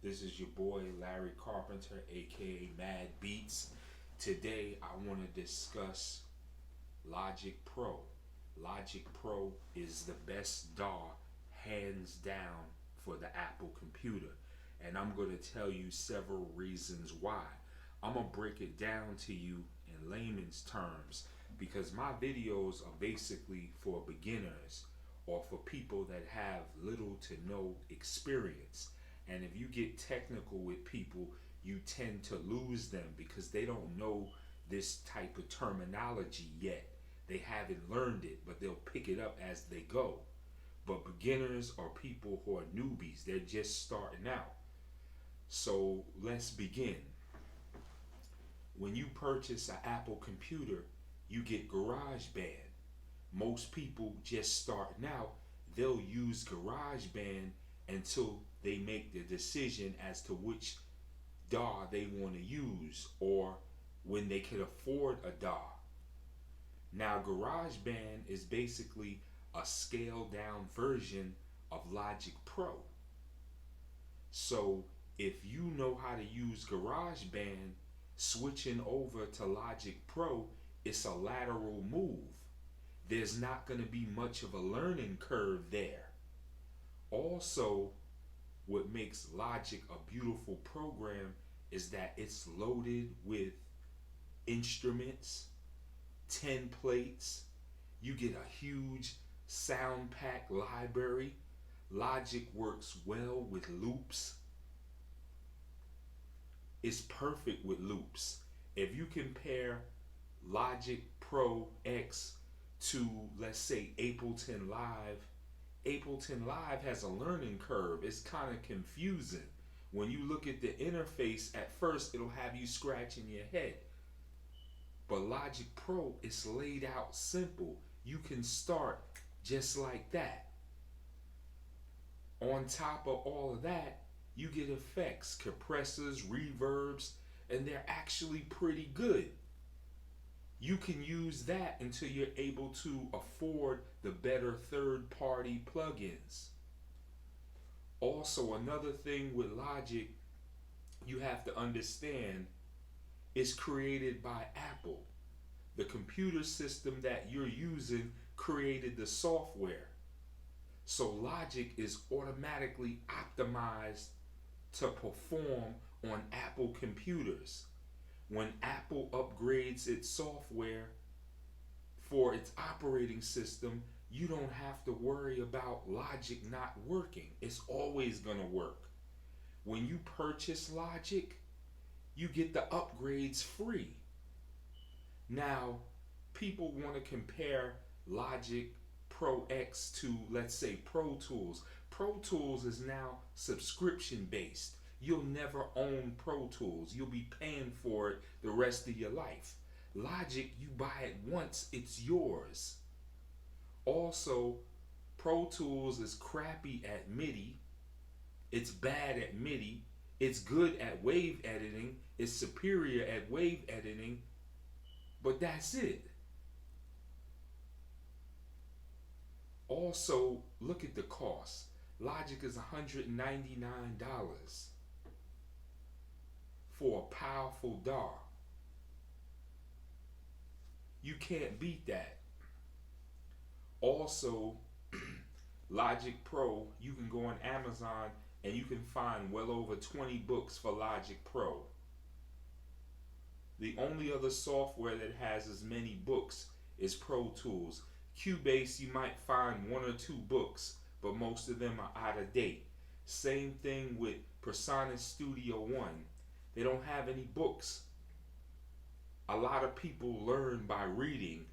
This is your boy Larry Carpenter, aka Mad Beats. Today I want to discuss Logic Pro. Logic Pro is the best DAW hands down for the Apple computer, and I'm going to tell you several reasons why. I'm going to break it down to you in layman's terms because my videos are basically for beginners or for people that have little to no experience. And if you get technical with people, you tend to lose them because they don't know this type of terminology yet. They haven't learned it, but they'll pick it up as they go. But beginners are people who are newbies. They're just starting out. So let's begin. When you purchase an Apple computer, you get GarageBand. Most people just starting out, they'll use GarageBand until they make the decision as to which DAW they want to use or when they can afford a DAW. Now, GarageBand is basically a scaled down version of Logic Pro. So if you know how to use GarageBand, switching over to Logic Pro, it's a lateral move. There's not going to be much of a learning curve there. Also, what makes Logic a beautiful program is that it's loaded with instruments, templates. You get a huge sound pack library. Logic works well with loops. It's perfect with loops. If you compare Logic Pro X to, let's say, Ableton Live has a learning curve. It's kind of confusing. When you look at the interface, at first it'll have you scratching your head. But Logic Pro is laid out simple. You can start just like that. On top of all of that, you get effects, compressors, reverbs, and they're actually pretty good. You can use that until you're able to afford the better third-party plugins. Also, another thing with Logic you have to understand is created by Apple. The computer system that you're using created the software. So Logic is automatically optimized to perform on Apple computers. When Apple upgrades its software for its operating system, you don't have to worry about Logic not working. It's always going to work. When you purchase Logic, you get the upgrades free. Now, people want to compare Logic Pro X to, let's say, Pro Tools. Pro Tools is now subscription based. You'll never own Pro Tools. You'll be paying for it the rest of your life. Logic, you buy it once, it's yours. Also, Pro Tools is crappy at MIDI. It's bad at MIDI. It's good at wave editing. It's superior at wave editing. But that's it. Also, look at the cost. Logic is $199 for a powerful DAW. You can't beat that. Also, Logic Pro, you can go on Amazon and you can find well over 20 books for Logic Pro. The only other software that has as many books is Pro Tools. Cubase, you might find one or two books, but most of them are out of date. Same thing with PreSonus Studio One. They don't have any books. A lot of people learn by reading.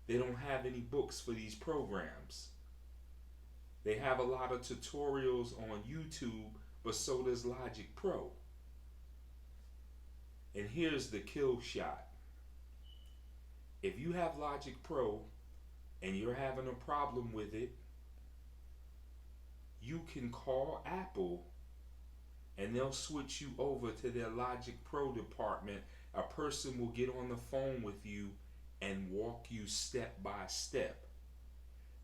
They don't have any books for these programs. They have a lot of tutorials on YouTube, but so does Logic Pro. And here's the kill shot. If you have Logic Pro and you're having a problem with it, you can call Apple and they'll switch you over to their Logic Pro department. A person will get on the phone with you and walk you step by step.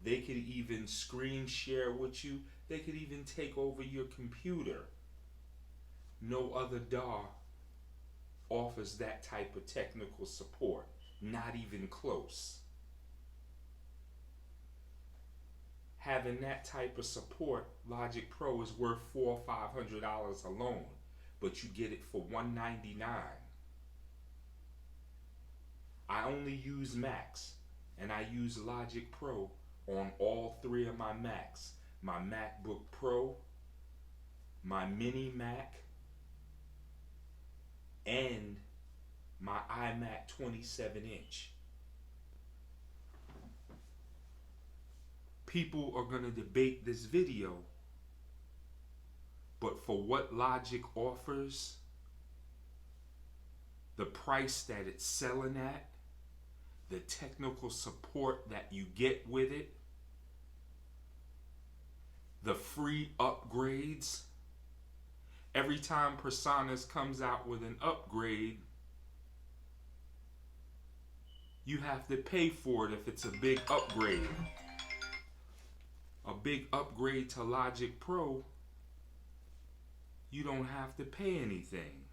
They could even screen share with you. They could even take over your computer. No other DAW offers that type of technical support. Not even close. Having that type of support, Logic Pro is worth $400 or $500 alone, but you get it for $199. I only use Macs, and I use Logic Pro on all three of my Macs. My MacBook Pro, my Mini Mac, and my iMac 27-inch. People are going to debate this video, but for what Logic offers, the price that it's selling at, the technical support that you get with it, the free upgrades. Every time PreSonus comes out with an upgrade, you have to pay for it if it's a big upgrade. A big upgrade to Logic Pro, you don't have to pay anything.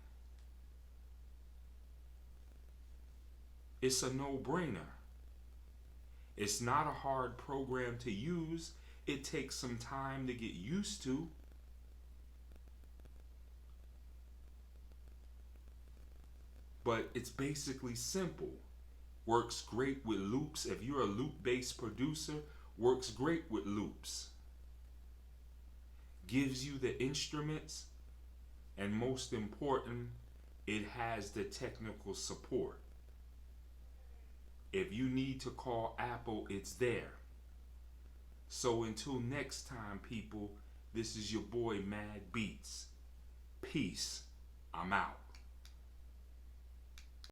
It's a no-brainer. It's not a hard program to use. It takes some time to get used to. But it's basically simple. Works great with loops. If you're a loop-based producer, works great with loops. Gives you the instruments, and most important, it has the technical support. If you need to call Apple, it's there. So until next time, people, this is your boy Mad Beats. Peace. I'm out.